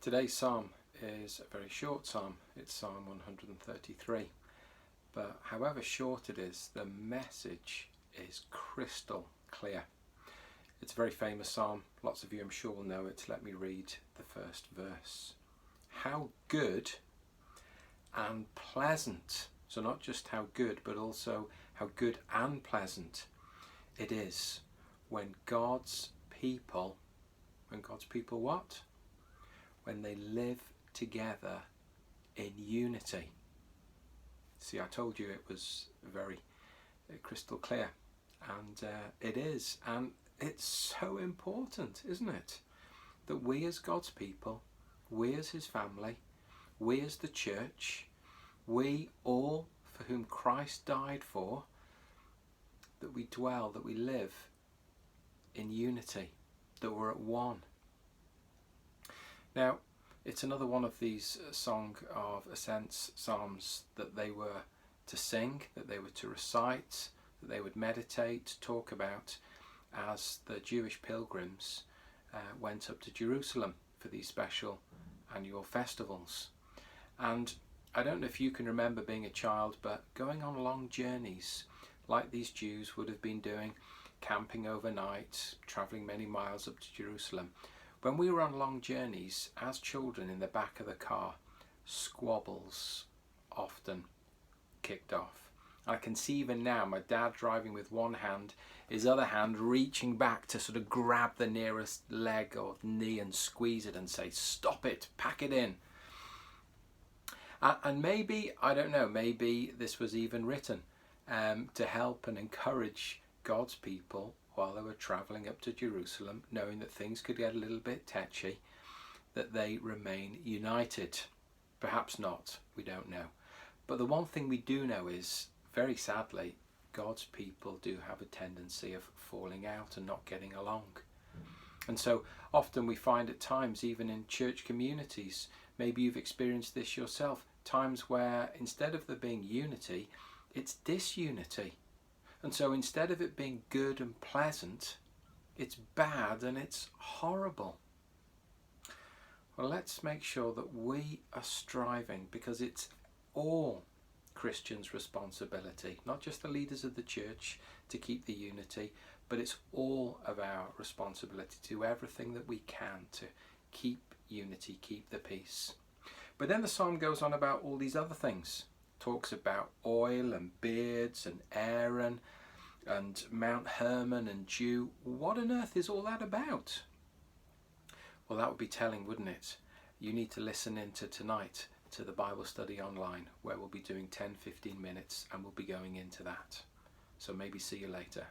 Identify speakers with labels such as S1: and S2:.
S1: Today's psalm is a very short psalm. It's Psalm 133. But however short it is, the message is crystal clear. It's a very famous psalm. Lots of you, I'm sure, will know it. Let me read the first verse. How good and pleasant, so not just how good, but also how good and pleasant it is when God's people what? When they live together in unity. See, I told you it was very crystal clear, and it is, and it's so important, isn't it, that we as God's people, we as his family, we as the church, we all for whom Christ died for, that we dwell, that we live in unity, that we're at one. Now, it's another one of these Song of Ascents psalms that they were to sing, that they were to recite, that they would meditate, talk about as the Jewish pilgrims went up to Jerusalem for these special annual festivals. And I don't know if you can remember being a child, but going on long journeys like these Jews would have been doing, camping overnight, travelling many miles up to Jerusalem. When we were on long journeys as children in the back of the car, squabbles often kicked off. I can see even now my dad driving with one hand, his other hand reaching back to sort of grab the nearest leg or knee and squeeze it and say, "Stop it, pack it in." And maybe, I don't know, maybe this was even written to help and encourage God's people while they were travelling up to Jerusalem, knowing that things could get a little bit tetchy, that they remain united. Perhaps not, we don't know. But the one thing we do know is, very sadly, God's people do have a tendency of falling out and not getting along. And so often we find at times, even in church communities, maybe you've experienced this yourself, times where instead of there being unity, it's disunity. And so instead of it being good and pleasant, it's bad and it's horrible. Well, let's make sure that we are striving, because it's all Christians' responsibility, not just the leaders of the church, to keep the unity, but it's all of our responsibility to do everything that we can to keep unity, keep the peace. But then the psalm goes on about all these other things. Talks about oil and beards and Aaron and Mount Hermon and dew. What on earth is all that about? Well, that would be telling, wouldn't it? You need to listen into tonight to the Bible study online, where we'll be doing 10-15 minutes and we'll be going into that. So maybe see you later.